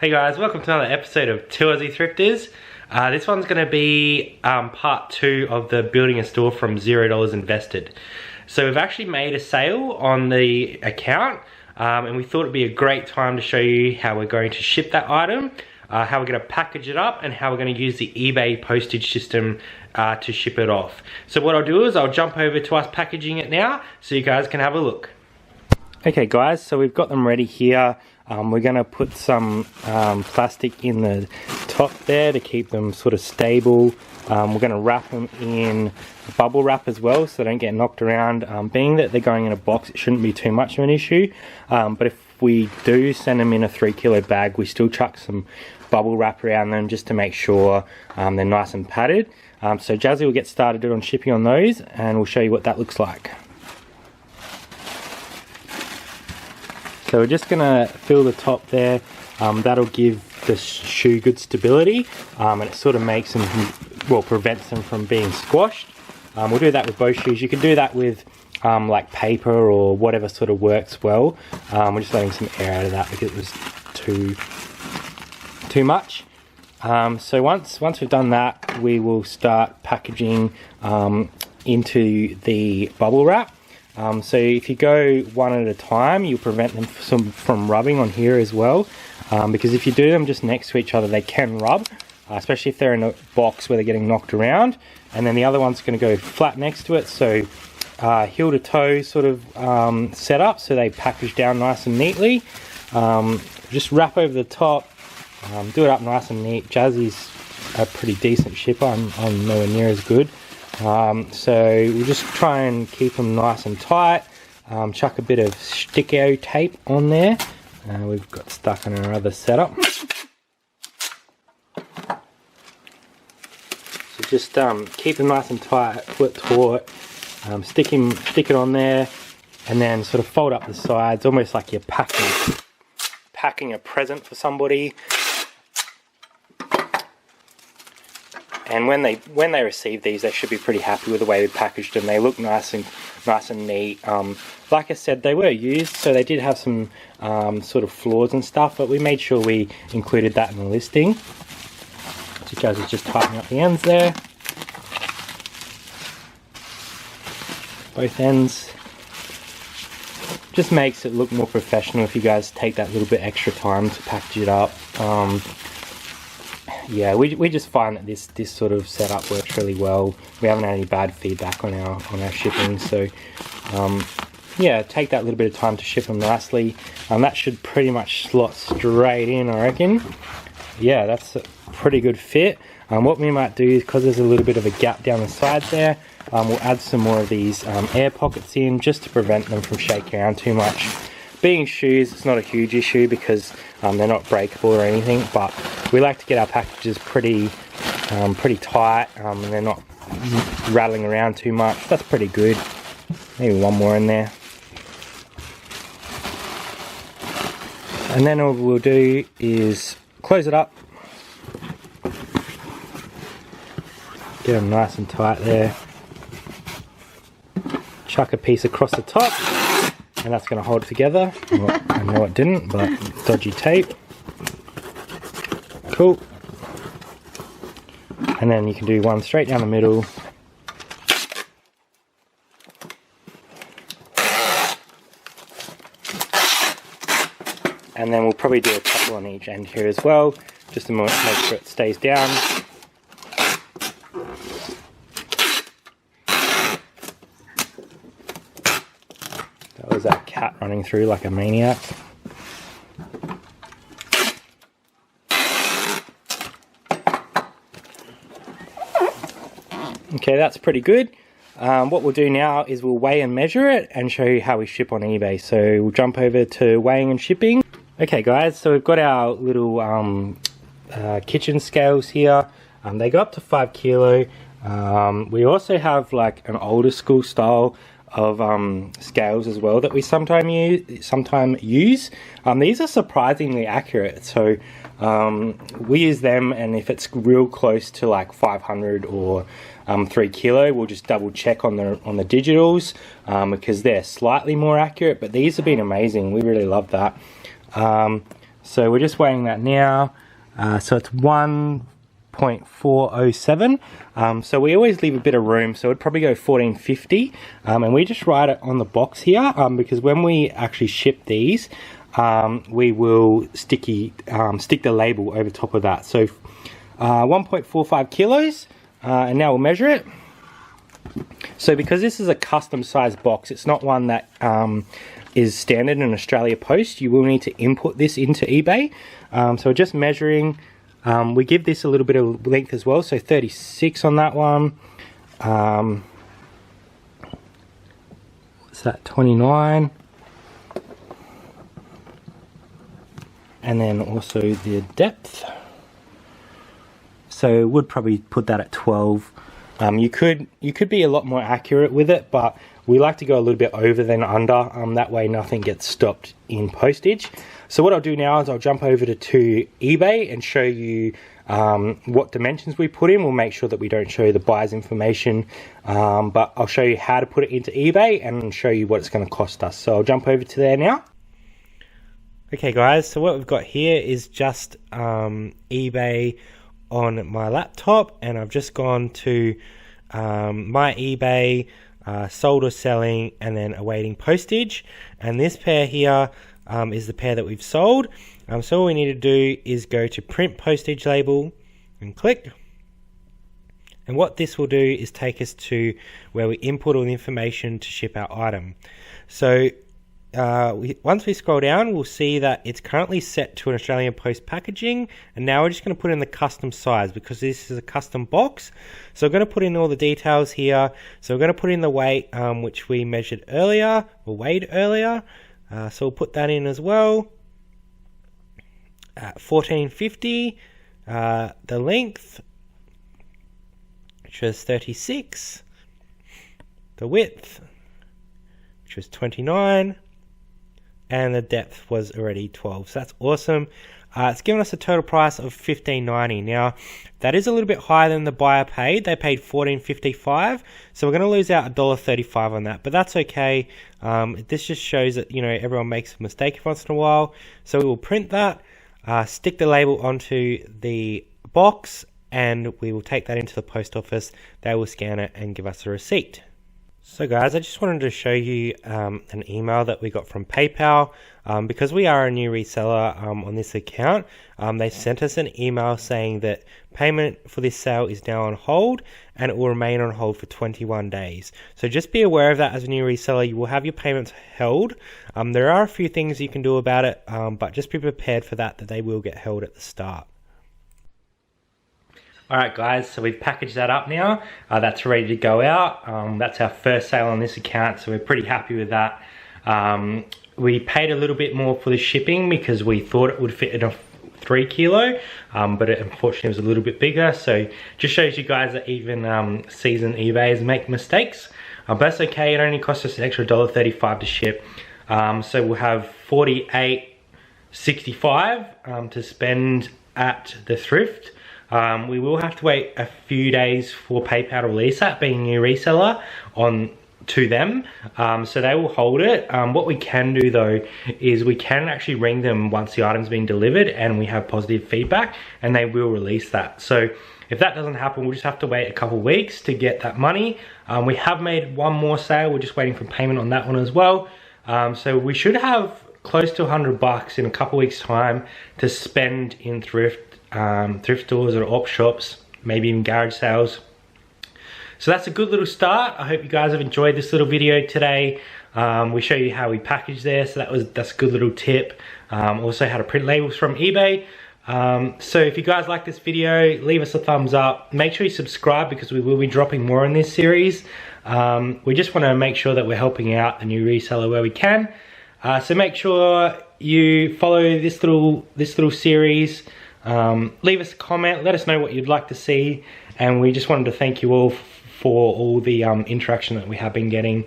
Hey guys, welcome to another episode of Two Aussie Thrifters. This one's going to be part 2 of the building a store from $0 invested. So we've actually made a sale on the account and we thought it'd be a great time to show you how we're going to ship that item, how we're going to package it up, and how we're going to use the eBay postage system to ship it off. So what I'll do is I'll jump over to us packaging it now so you guys can have a look. Okay guys, so we've got them ready here. We're going to put some plastic in the top there to keep them sort of stable. We're going to wrap them in bubble wrap as well so they don't get knocked around. Being that they're going in a box, it shouldn't be too much of an issue. But if we do send them in a 3 kilo bag, we still chuck some bubble wrap around them just to make sure they're nice and padded. So Jazzy will get started on shipping on those and we'll show you what that looks like. So we're just going to fill the top there. That'll give the shoe good stability and it sort of makes them, well, prevents them from being squashed. We'll do that with both shoes. You can do that with like paper or whatever sort of works well. We're just letting some air out of that because it was too much. So once we've done that, we will start packaging into the bubble wrap. So if you go one at a time, you'll prevent them from rubbing on here as well, because if you do them just next to each other, they can rub, especially if they're in a box where they're getting knocked around. And then the other one's going to go flat next to it, so heel to toe sort of set up so they package down nice and neatly. Just wrap over the top, do it up nice and neat. Jazzy's a pretty decent shipper, I'm nowhere near as good. So we'll just try and keep them nice and tight. Chuck a bit of stick-o tape on there. We've got stuck on our other setup. So just keep them nice and tight, pull it taut, stick it on there, and then sort of fold up the sides, almost like you're packing a present for somebody. And when they receive these, they should be pretty happy with the way we packaged them. They look nice and neat. Like I said, they were used, so they did have some sort of flaws and stuff, but we made sure we included that in the listing. So you guys are just tightening up the ends there. Both ends. Just makes it look more professional if you guys take that little bit extra time to package it up. Yeah, we just find that this sort of setup works really well. We haven't had any bad feedback on our shipping, so yeah, take that little bit of time to ship them nicely. That should pretty much slot straight in, I reckon. Yeah, that's a pretty good fit. What we might do is, because there's a little bit of a gap down the side there, we'll add some more of these air pockets in just to prevent them from shaking around too much. Being shoes, it's not a huge issue because they're not breakable or anything, but we like to get our packages pretty tight and they're not rattling around too much. That's pretty good. Maybe one more in there. And then all we'll do is close it up. Get them nice and tight there. Chuck a piece across the top. And that's going to hold it together. Well, I know it didn't, but dodgy tape. Cool. And then you can do one straight down the middle. And then we'll probably do a couple on each end here as well, just to make sure it stays down. That cat running through like a maniac. Okay, that's pretty good. What we'll do now is we'll weigh and measure it and show you how we ship on eBay. So we'll jump over to weighing and shipping. Okay guys, so we've got our little kitchen scales here. They go up to 5 kilo. We also have like an older school style of scales as well that we sometimes use. These are surprisingly accurate, so we use them, and if it's real close to like 500 or 3 kilo, we'll just double check on the digitals because they're slightly more accurate, but these have been amazing. We really love that. So we're just weighing that now. So it's 1.407. So we always leave a bit of room, so it'd probably go 1450. And we just write it on the box here, because when we actually ship these, we will stick the label over top of that. So 1.45 kilos, and now we'll measure it. So because this is a custom sized box, it's not one that is standard in Australia Post, you will need to input this into eBay. So just measuring, we give this a little bit of length as well, so 36 on that one. What's that, 29? And then also the depth. So would probably put that at 12. You could be a lot more accurate with it, but we like to go a little bit over than under. That way nothing gets stopped in postage. So what I'll do now is I'll jump over to eBay and show you what dimensions we put in. We'll make sure that we don't show the buyer's information, but I'll show you how to put it into eBay and show you what it's going to cost us. So I'll jump over to there now. Okay guys, so what we've got here is just eBay on my laptop, and I've just gone to my eBay, sold or selling, and then awaiting postage. And this pair here is the pair that we've sold. So all we need to do is go to print postage label and click. And what this will do is take us to where we input all the information to ship our item. So once we scroll down, we'll see that it's currently set to an Australian Post packaging, and now we're just going to put in the custom size because this is a custom box. So we're going to put in all the details here. So we're going to put in the weight, which we measured earlier or weighed earlier. So we'll put that in as well. 1450. The length, which was 36. The width, which was 29. And the depth was already 12. So that's awesome. It's given us a total price of $15.90. Now, that is a little bit higher than the buyer paid. They paid $14.55. So we're going to lose out $1.35 on that, but that's okay. This just shows that, you know, everyone makes a mistake once in a while. So we will print that, stick the label onto the box, and we will take that into the post office. They will scan it and give us a receipt. So guys, I just wanted to show you an email that we got from PayPal. Because we are a new reseller on this account, they sent us an email saying that payment for this sale is now on hold, and it will remain on hold for 21 days. So just be aware of that as a new reseller. You will have your payments held. There are a few things you can do about it, but just be prepared for that they will get held at the start. Alright guys, so we've packaged that up now. That's ready to go out. That's our first sale on this account, so we're pretty happy with that. We paid a little bit more for the shipping because we thought it would fit in a 3 kilo, but it unfortunately was a little bit bigger. So just shows you guys that even seasoned eBayers make mistakes. But that's okay, it only cost us an extra $1.35 to ship. So we'll have $48.65 to spend at the thrift. We will have to wait a few days for PayPal to release that, being a new reseller, to them. So they will hold it. What we can do though is we can actually ring them once the item's been delivered and we have positive feedback, and they will release that. So if that doesn't happen, we'll just have to wait a couple weeks to get that money. We have made one more sale. We're just waiting for payment on that one as well. So we should have close to $100 in a couple weeks time to spend in thrift stores or op shops, maybe even garage sales. So that's a good little start. I hope you guys have enjoyed this little video today. We show you how we package there, so that's a good little tip. Also how to print labels from eBay. So if you guys like this video, leave us a thumbs up. Make sure you subscribe because we will be dropping more in this series. We just want to make sure that we're helping out the new reseller where we can. So make sure you follow this little series. Leave us a comment, let us know what you'd like to see, and we just wanted to thank you all for all the interaction that we have been getting.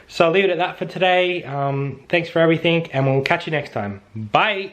So I'll leave it at that for today. Thanks for everything, and we'll catch you next time. Bye!